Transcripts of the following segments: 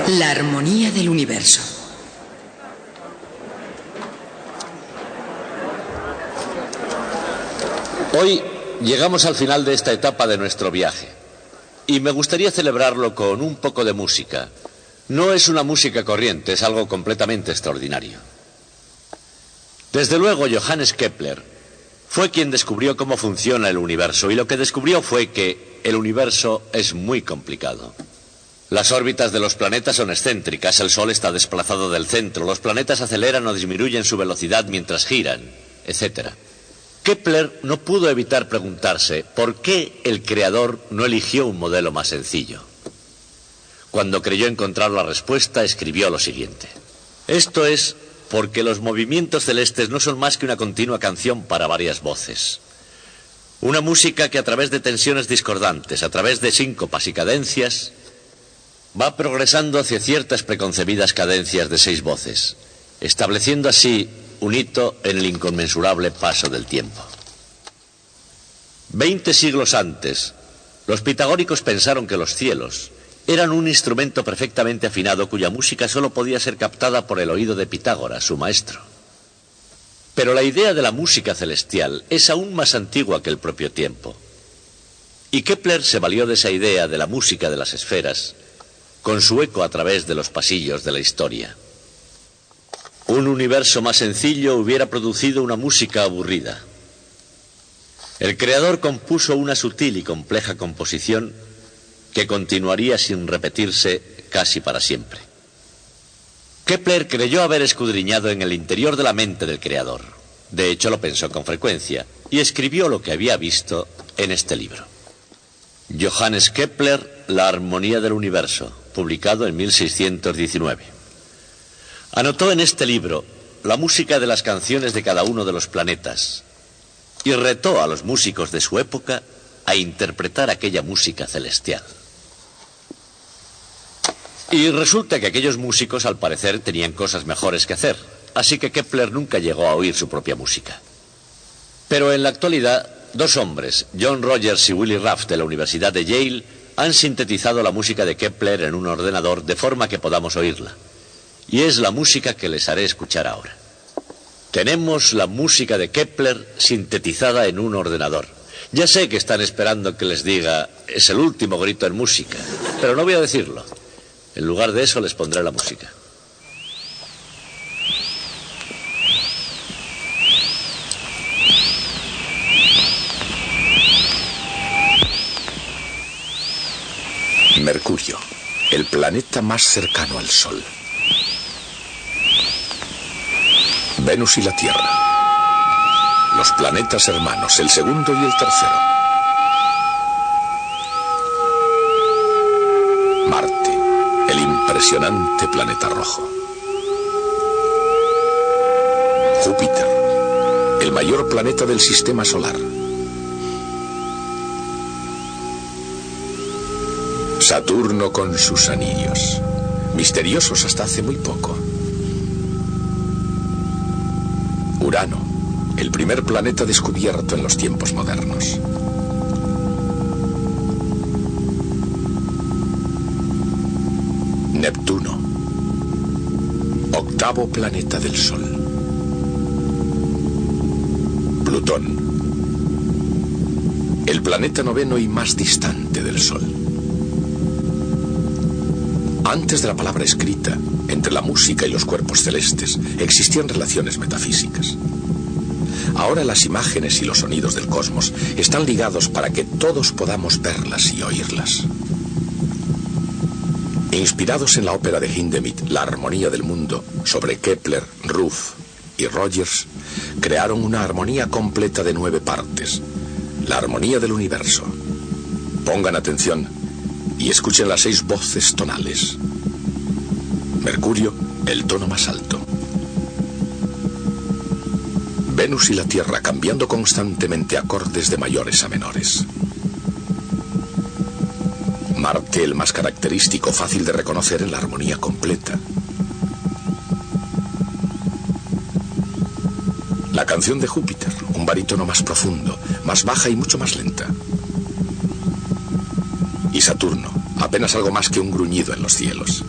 La armonía del universo. Hoy llegamos al final de esta etapa de nuestro viaje y me gustaría celebrarlo con un poco de música. No es una música corriente, es algo completamente extraordinario. Desde luego, Johannes Kepler fue quien descubrió cómo funciona el universo, y lo que descubrió fue que el universo es muy complicado. Las órbitas de los planetas son excéntricas, el Sol está desplazado del centro, los planetas aceleran o disminuyen su velocidad mientras giran, etc. Kepler no pudo evitar preguntarse por qué el creador no eligió un modelo más sencillo. Cuando creyó encontrar la respuesta, escribió lo siguiente: esto es porque los movimientos celestes no son más que una continua canción para varias voces. Una música que a través de tensiones discordantes, a través de síncopas y cadencias, va progresando hacia ciertas preconcebidas cadencias de 6 voces, estableciendo así un hito en el inconmensurable paso del tiempo. 20 siglos antes, los pitagóricos pensaron que los cielos eran un instrumento perfectamente afinado cuya música solo podía ser captada por el oído de Pitágoras, su maestro. Pero la idea de la música celestial es aún más antigua que el propio tiempo. Y Kepler se valió de esa idea de la música de las esferas, con su eco a través de los pasillos de la historia. Un universo más sencillo hubiera producido una música aburrida. El creador compuso una sutil y compleja composición que continuaría sin repetirse casi para siempre. Kepler creyó haber escudriñado en el interior de la mente del creador. De hecho, lo pensó con frecuencia y escribió lo que había visto en este libro. Johannes Kepler, La armonía del universo, publicado en 1619. Anotó en este libro la música de las canciones de cada uno de los planetas y retó a los músicos de su época a interpretar aquella música celestial. Y resulta que aquellos músicos, al parecer, tenían cosas mejores que hacer, así que Kepler nunca llegó a oír su propia música. Pero en la actualidad, 2 hombres, John Rogers y Willy Raff de la Universidad de Yale, han sintetizado la música de Kepler en un ordenador de forma que podamos oírla. Y es la música que les haré escuchar ahora. Tenemos la música de Kepler sintetizada en un ordenador. Ya sé que están esperando que les diga, es el último grito en música, pero no voy a decirlo. En lugar de eso les pondré la música. Mercurio, el planeta más cercano al Sol. Venus y la Tierra. Los planetas hermanos, el segundo y el tercero. Marte, el impresionante planeta rojo. Júpiter, el mayor planeta del sistema solar. Saturno con sus anillos, misteriosos hasta hace muy poco. Urano, el primer planeta descubierto en los tiempos modernos. Neptuno, octavo planeta del Sol. Plutón, el planeta noveno y más distante del Sol. Antes de la palabra escrita, entre la música y los cuerpos celestes, existían relaciones metafísicas. Ahora las imágenes y los sonidos del cosmos están ligados para que todos podamos verlas y oírlas. Inspirados en la ópera de Hindemith, La armonía del mundo, sobre Kepler, Ruff y Rogers, crearon una armonía completa de 9 partes, la armonía del universo. Pongan atención y escuchen las 6 voces tonales. Mercurio, el tono más alto. Venus y la Tierra cambiando constantemente acordes de mayores a menores. Marte, el más característico, fácil de reconocer en la armonía completa. La canción de Júpiter, un barítono más profundo, más baja y mucho más lenta. Y Saturno, apenas algo más que un gruñido en los cielos.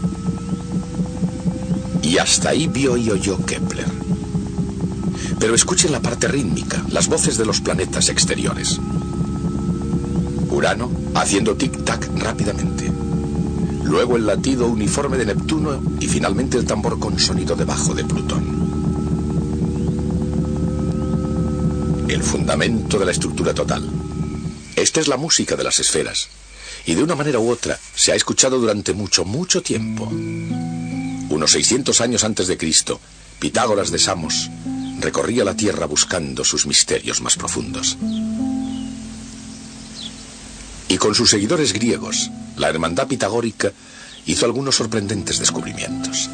Y hasta ahí vio y oyó Kepler. Pero escuchen la parte rítmica, las voces de los planetas exteriores. Urano haciendo tic-tac rápidamente. Luego el latido uniforme de Neptuno y finalmente el tambor con sonido de bajo de Plutón. El fundamento de la estructura total. Esta es la música de las esferas. Y de una manera u otra se ha escuchado durante mucho, mucho tiempo. Unos 600 años antes de Cristo, Pitágoras de Samos recorría la Tierra buscando sus misterios más profundos. Y con sus seguidores griegos, la hermandad pitagórica hizo algunos sorprendentes descubrimientos.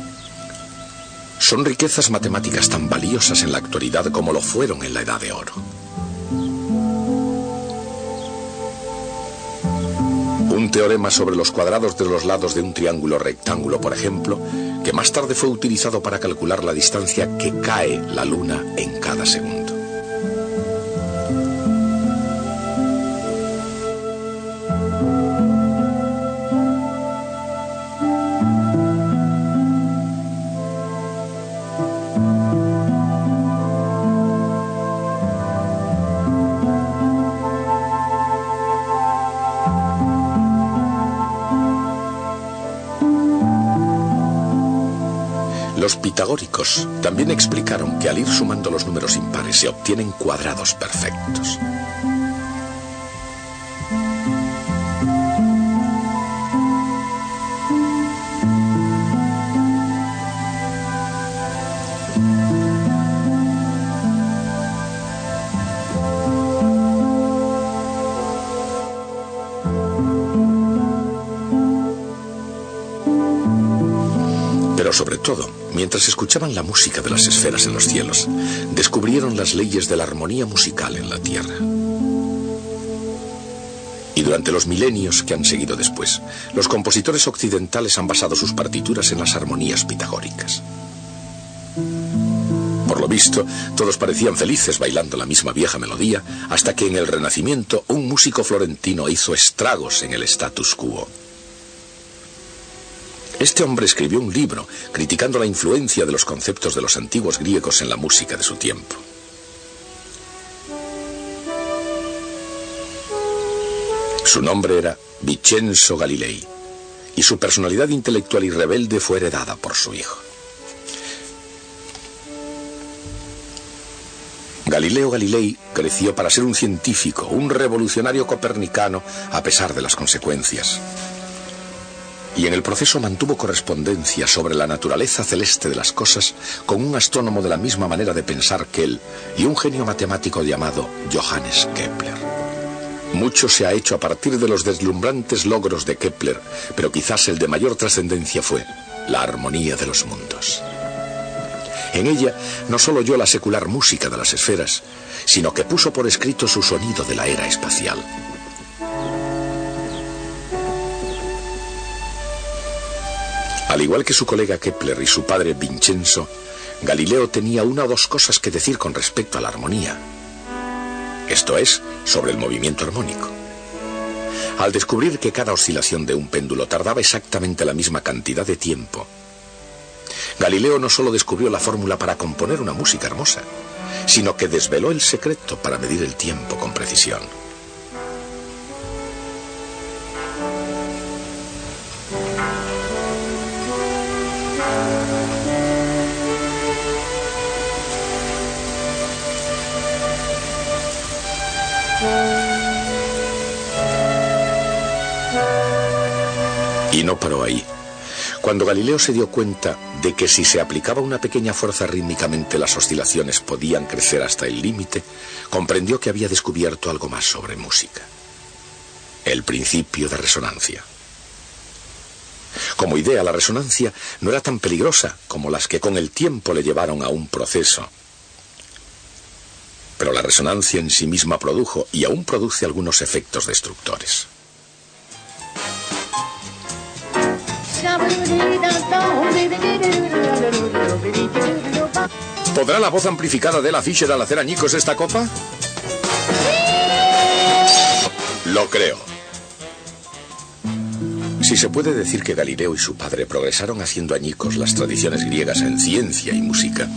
Son riquezas matemáticas tan valiosas en la actualidad como lo fueron en la Edad de Oro. Un teorema sobre los cuadrados de los lados de un triángulo rectángulo, por ejemplo, que más tarde fue utilizado para calcular la distancia que cae la Luna en cada segundo. Los pitagóricos también explicaron que al ir sumando los números impares se obtienen cuadrados perfectos. Pero sobre todo, mientras escuchaban la música de las esferas en los cielos, descubrieron las leyes de la armonía musical en la Tierra. Y durante los milenios que han seguido después, los compositores occidentales han basado sus partituras en las armonías pitagóricas. Por lo visto, todos parecían felices bailando la misma vieja melodía, hasta que en el Renacimiento un músico florentino hizo estragos en el status quo. Este hombre escribió un libro criticando la influencia de los conceptos de los antiguos griegos en la música de su tiempo. Su nombre era Vincenzo Galilei, y su personalidad intelectual y rebelde fue heredada por su hijo. Galileo Galilei creció para ser un científico, un revolucionario copernicano, a pesar de las consecuencias. Y en el proceso mantuvo correspondencia sobre la naturaleza celeste de las cosas con un astrónomo de la misma manera de pensar que él y un genio matemático llamado Johannes Kepler. Mucho se ha hecho a partir de los deslumbrantes logros de Kepler, pero quizás el de mayor trascendencia fue la armonía de los mundos. En ella no solo oyó la secular música de las esferas, sino que puso por escrito su sonido de la era espacial. Al igual que su colega Kepler y su padre Vincenzo, Galileo tenía una o dos cosas que decir con respecto a la armonía. Esto es, sobre el movimiento armónico. Al descubrir que cada oscilación de un péndulo tardaba exactamente la misma cantidad de tiempo, Galileo no solo descubrió la fórmula para componer una música hermosa, sino que desveló el secreto para medir el tiempo con precisión. Y no paró ahí. Cuando Galileo se dio cuenta de que si se aplicaba una pequeña fuerza rítmicamente las oscilaciones podían crecer hasta el límite, comprendió que había descubierto algo más sobre música. El principio de resonancia. Como idea, la resonancia no era tan peligrosa como las que con el tiempo le llevaron a un proceso. Pero la resonancia en sí misma produjo y aún produce algunos efectos destructores. ¿Podrá la voz amplificada de Ella Fischer hacer añicos esta copa? Lo creo. Si se puede decir que Galileo y su padre progresaron haciendo añicos las tradiciones griegas en ciencia y música,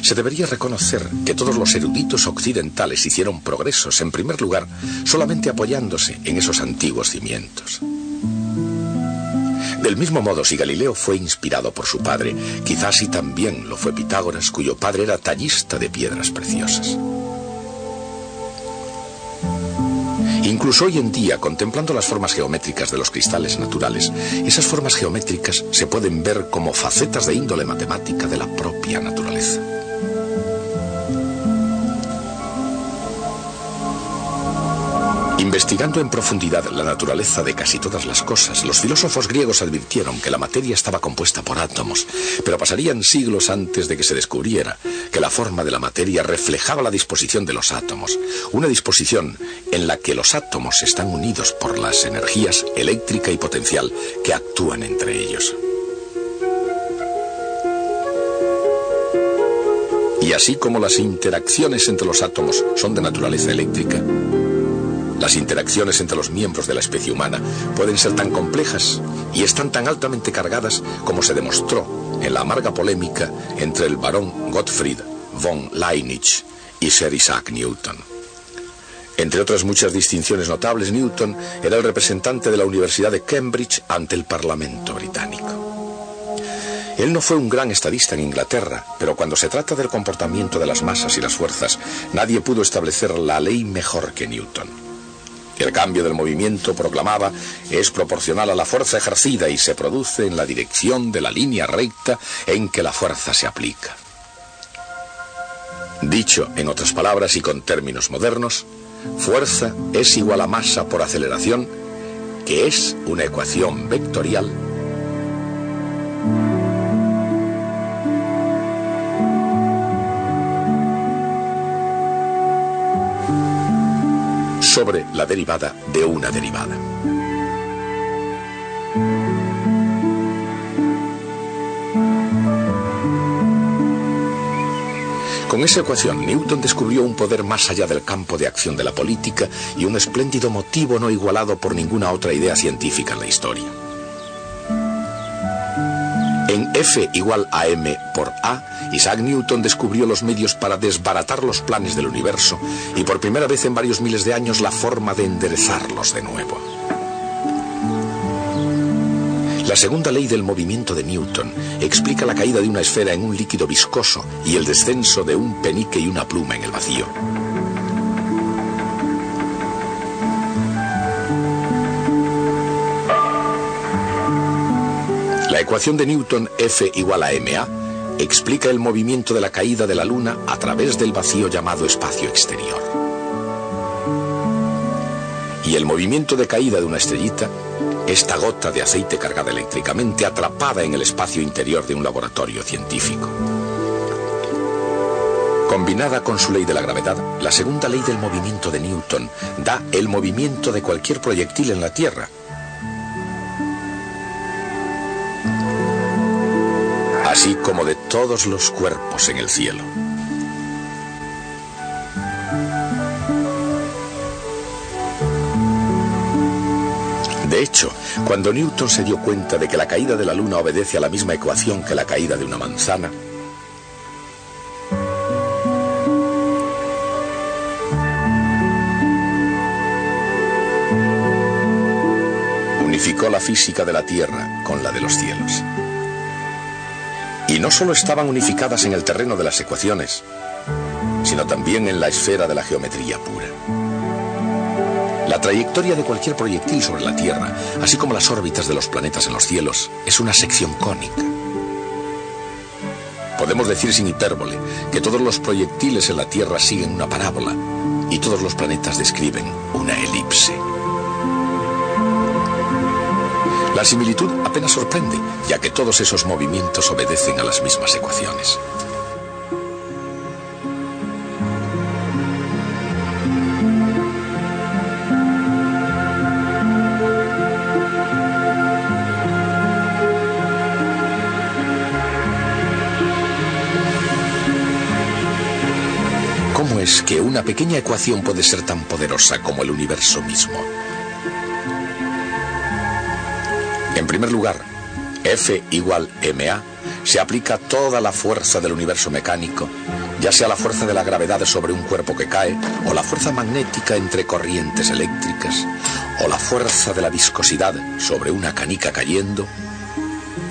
se debería reconocer que todos los eruditos occidentales hicieron progresos, en primer lugar, solamente apoyándose en esos antiguos cimientos. Del mismo modo, si Galileo fue inspirado por su padre, quizás sí también lo fue Pitágoras, cuyo padre era tallista de piedras preciosas. Incluso hoy en día, contemplando las formas geométricas de los cristales naturales, esas formas geométricas se pueden ver como facetas de índole matemática de la propia naturaleza. Investigando en profundidad la naturaleza de casi todas las cosas, los filósofos griegos advirtieron que la materia estaba compuesta por átomos, pero pasarían siglos antes de que se descubriera que la forma de la materia reflejaba la disposición de los átomos, una disposición en la que los átomos están unidos por las energías eléctrica y potencial que actúan entre ellos. Y así como las interacciones entre los átomos son de naturaleza eléctrica, las interacciones entre los miembros de la especie humana pueden ser tan complejas y están tan altamente cargadas como se demostró en la amarga polémica entre el barón Gottfried von Leibniz y Sir Isaac Newton. Entre otras muchas distinciones notables, Newton era el representante de la Universidad de Cambridge ante el Parlamento británico. Él no fue un gran estadista en Inglaterra, pero cuando se trata del comportamiento de las masas y las fuerzas, nadie pudo establecer la ley mejor que Newton. El cambio del movimiento, proclamaba, es proporcional a la fuerza ejercida y se produce en la dirección de la línea recta en que la fuerza se aplica. Dicho en otras palabras y con términos modernos, fuerza es igual a masa por aceleración, que es una ecuación vectorial sobre la derivada de una derivada. Con esa ecuación, Newton descubrió un poder más allá del campo de acción de la política y un espléndido motivo no igualado por ninguna otra idea científica en la historia. En F igual a m por A, Isaac Newton descubrió los medios para desbaratar los planes del universo y por primera vez en varios miles de años la forma de enderezarlos de nuevo. La segunda ley del movimiento de Newton explica la caída de una esfera en un líquido viscoso y el descenso de un penique y una pluma en el vacío. La ecuación de Newton, F igual a ma, explica el movimiento de la caída de la Luna a través del vacío llamado espacio exterior. Y el movimiento de caída de una estrellita, esta gota de aceite cargada eléctricamente atrapada en el espacio interior de un laboratorio científico. Combinada con su ley de la gravedad, la segunda ley del movimiento de Newton da el movimiento de cualquier proyectil en la Tierra. Así como de todos los cuerpos en el cielo. De hecho, cuando Newton se dio cuenta de que la caída de la Luna obedece a la misma ecuación que la caída de una manzana, unificó la física de la Tierra con la de los cielos. Y no solo estaban unificadas en el terreno de las ecuaciones, sino también en la esfera de la geometría pura. La trayectoria de cualquier proyectil sobre la Tierra, así como las órbitas de los planetas en los cielos, es una sección cónica. Podemos decir sin hipérbole que todos los proyectiles en la Tierra siguen una parábola y todos los planetas describen una elipse. La similitud apenas sorprende, ya que todos esos movimientos obedecen a las mismas ecuaciones. ¿Cómo es que una pequeña ecuación puede ser tan poderosa como el universo mismo? En primer lugar, F igual ma se aplica toda la fuerza del universo mecánico, ya sea la fuerza de la gravedad sobre un cuerpo que cae, o la fuerza magnética entre corrientes eléctricas, o la fuerza de la viscosidad sobre una canica cayendo,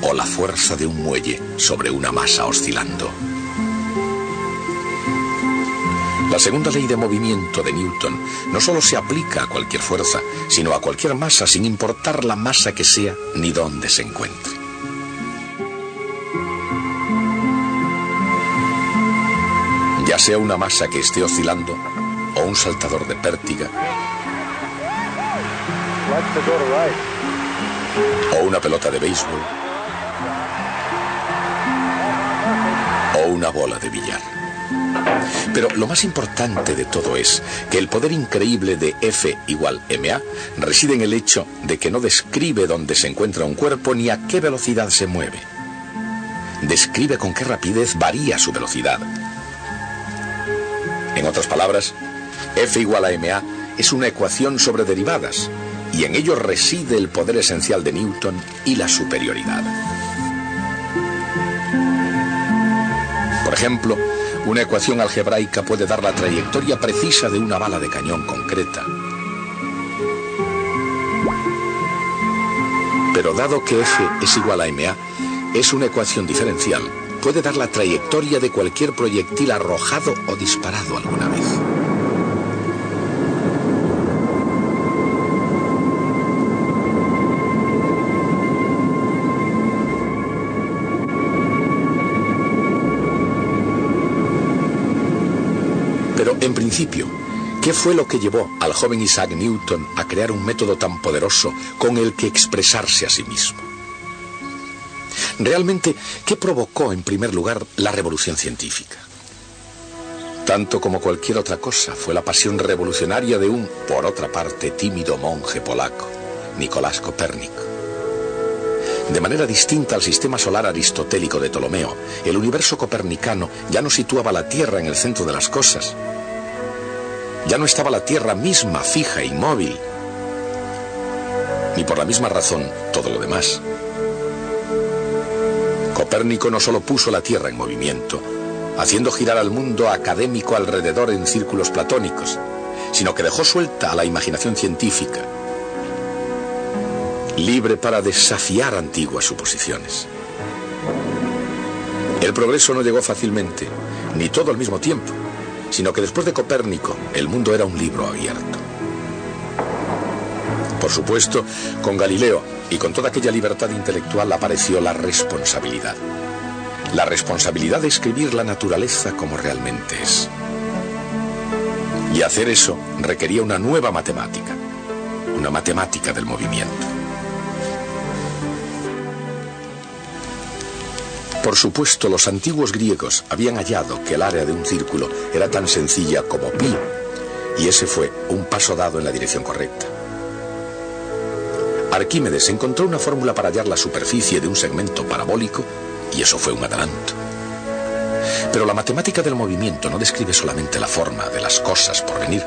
o la fuerza de un muelle sobre una masa oscilando. La segunda ley de movimiento de Newton no solo se aplica a cualquier fuerza, sino a cualquier masa, sin importar la masa que sea ni dónde se encuentre. Ya sea una masa que esté oscilando o un saltador de pértiga o una pelota de béisbol o una bola de billar. Pero lo más importante de todo es que el poder increíble de F igual ma reside en el hecho de que no describe dónde se encuentra un cuerpo ni a qué velocidad se mueve. Describe con qué rapidez varía su velocidad. En otras palabras, F igual a ma es una ecuación sobre derivadas, y en ello reside el poder esencial de Newton y la superioridad. Por ejemplo, una ecuación algebraica puede dar la trayectoria precisa de una bala de cañón concreta. Pero dado que F es igual a ma, es una ecuación diferencial, puede dar la trayectoria de cualquier proyectil arrojado o disparado alguna vez. Pero, en principio, ¿qué fue lo que llevó al joven Isaac Newton a crear un método tan poderoso con el que expresarse a sí mismo? Realmente, ¿qué provocó en primer lugar la revolución científica? Tanto como cualquier otra cosa, fue la pasión revolucionaria de un, por otra parte, tímido monje polaco, Nicolás Copérnico. De manera distinta al sistema solar aristotélico de Ptolomeo, el universo copernicano ya no situaba la Tierra en el centro de las cosas. Ya no estaba la Tierra misma, fija, inmóvil. Ni por la misma razón todo lo demás. Copérnico no solo puso la Tierra en movimiento, haciendo girar al mundo académico alrededor en círculos platónicos, sino que dejó suelta a la imaginación científica, libre para desafiar antiguas suposiciones. El progreso no llegó fácilmente, ni todo al mismo tiempo, sino que después de Copérnico, el mundo era un libro abierto. Por supuesto, con Galileo y con toda aquella libertad intelectual apareció la responsabilidad. La responsabilidad de escribir la naturaleza como realmente es. Y hacer eso requería una nueva matemática, una matemática del movimiento. Por supuesto, los antiguos griegos habían hallado que el área de un círculo era tan sencilla como pi, y ese fue un paso dado en la dirección correcta. Arquímedes encontró una fórmula para hallar la superficie de un segmento parabólico, y eso fue un adelanto. Pero la matemática del movimiento no describe solamente la forma de las cosas por venir.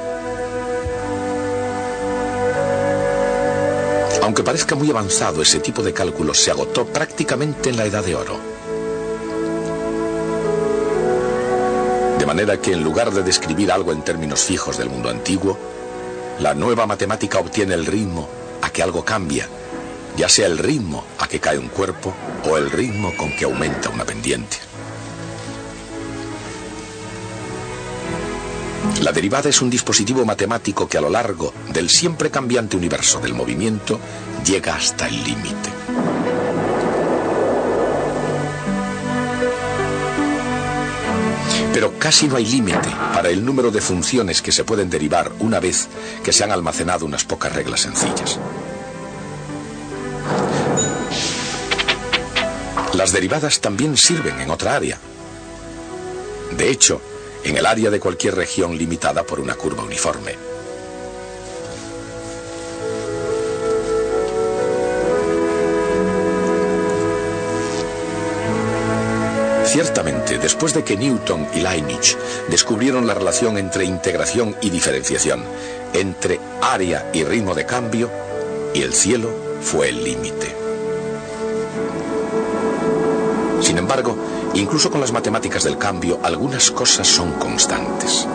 Aunque parezca muy avanzado, ese tipo de cálculos se agotó prácticamente en la Edad de Oro. De manera que en lugar de describir algo en términos fijos del mundo antiguo, la nueva matemática obtiene el ritmo a que algo cambia, ya sea el ritmo a que cae un cuerpo o el ritmo con que aumenta una pendiente. La derivada es un dispositivo matemático que a lo largo del siempre cambiante universo del movimiento llega hasta el límite. Pero casi no hay límite para el número de funciones que se pueden derivar una vez que se han almacenado unas pocas reglas sencillas. Las derivadas también sirven en otra área. De hecho, en el área de cualquier región limitada por una curva uniforme. Ciertamente, después de que Newton y Leibniz descubrieron la relación entre integración y diferenciación, entre área y ritmo de cambio, y el cielo fue el límite. Sin embargo, incluso con las matemáticas del cambio, algunas cosas son constantes.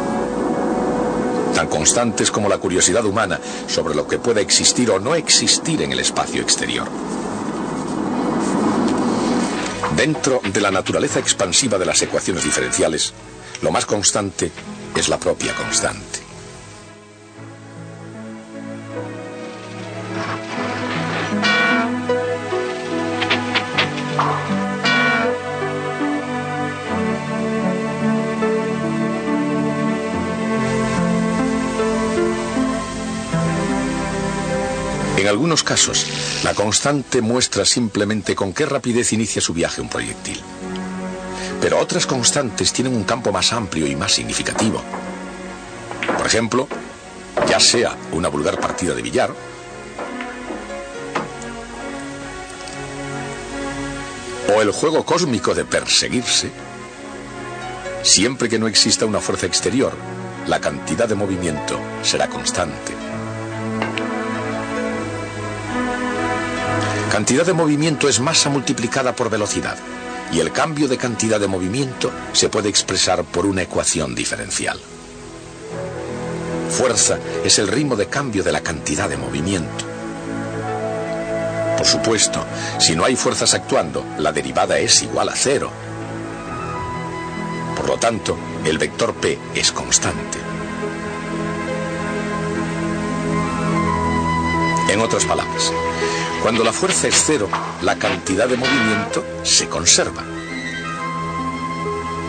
Tan constantes como la curiosidad humana sobre lo que pueda existir o no existir en el espacio exterior. Dentro de la naturaleza expansiva de las ecuaciones diferenciales, lo más constante es la propia constante. En algunos casos, la constante muestra simplemente con qué rapidez inicia su viaje un proyectil. Pero otras constantes tienen un campo más amplio y más significativo. Por ejemplo, ya sea una vulgar partida de billar, o el juego cósmico de perseguirse, siempre que no exista una fuerza exterior, la cantidad de movimiento será constante. Cantidad de movimiento es masa multiplicada por velocidad, y el cambio de cantidad de movimiento se puede expresar por una ecuación diferencial. Fuerza es el ritmo de cambio de la cantidad de movimiento. Por supuesto, si no hay fuerzas actuando, la derivada es igual a cero. Por lo tanto, el vector P es constante. En otras palabras, cuando la fuerza es cero, la cantidad de movimiento se conserva.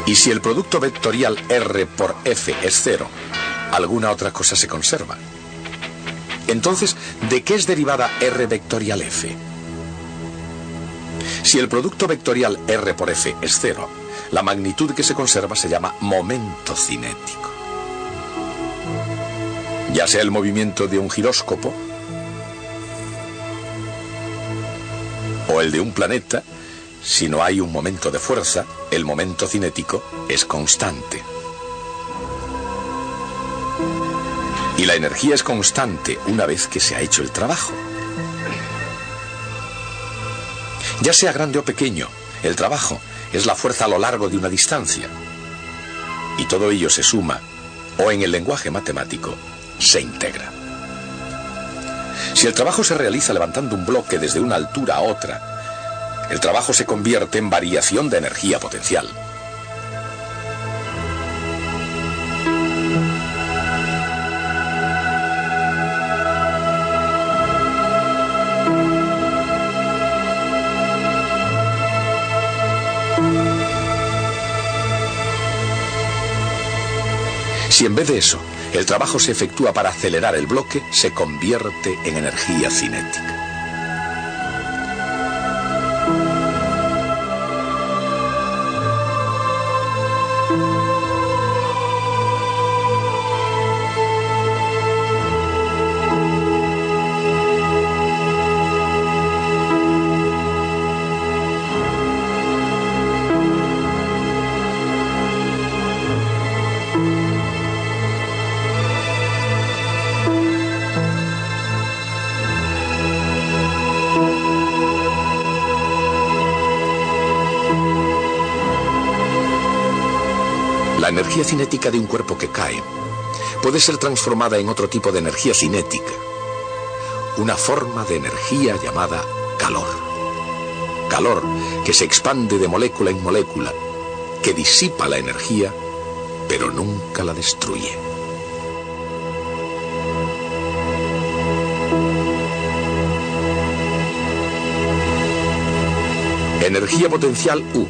Y si el producto vectorial R por F es cero, alguna otra cosa se conserva. Entonces, ¿de qué es derivada R vectorial F? Si el producto vectorial R por F es cero, la magnitud que se conserva se llama momento cinético. Ya sea el movimiento de un giróscopo o el de un planeta, si no hay un momento de fuerza, el momento cinético es constante. Y la energía es constante una vez que se ha hecho el trabajo. Ya sea grande o pequeño, el trabajo es la fuerza a lo largo de una distancia. Y todo ello se suma, o en el lenguaje matemático, se integra. Si el trabajo se realiza levantando un bloque desde una altura a otra, el trabajo se convierte en variación de energía potencial. Si en vez de eso, el trabajo se efectúa para acelerar el bloque, se convierte en energía cinética. La energía cinética de un cuerpo que cae puede ser transformada en otro tipo de energía cinética, una forma de energía llamada calor. Calor que se expande de molécula en molécula, que disipa la energía, pero nunca la destruye. Energía potencial U.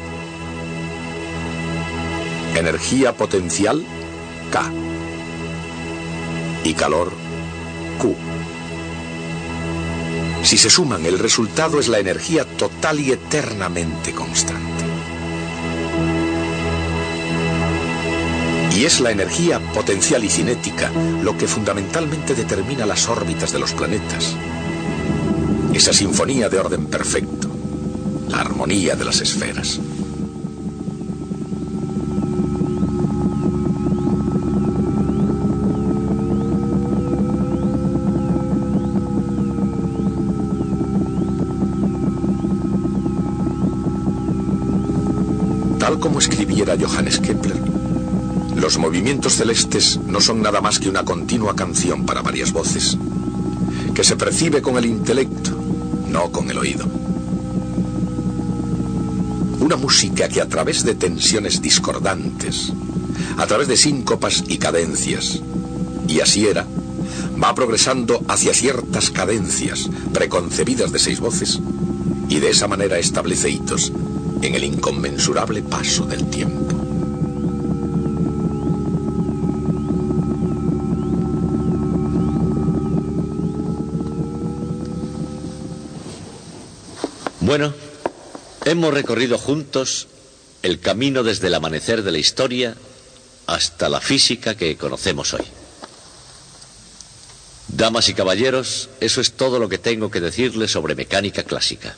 Energía potencial K. Y calor Q. Si se suman, el resultado es la energía total y eternamente constante. Y es la energía potencial y cinética lo que fundamentalmente determina las órbitas de los planetas. Esa sinfonía de orden perfecto, la armonía de las esferas. Tal como escribiera Johannes Kepler, los movimientos celestes no son nada más que una continua canción para varias voces, que se percibe con el intelecto, no con el oído. Una música que a través de tensiones discordantes, a través de síncopas y cadencias, y así era, va progresando hacia ciertas cadencias preconcebidas de 6 voces, y de esa manera establece hitos en el inconmensurable paso del tiempo. Bueno, hemos recorrido juntos el camino desde el amanecer de la historia hasta la física que conocemos hoy. Damas y caballeros, eso es todo lo que tengo que decirles sobre mecánica clásica.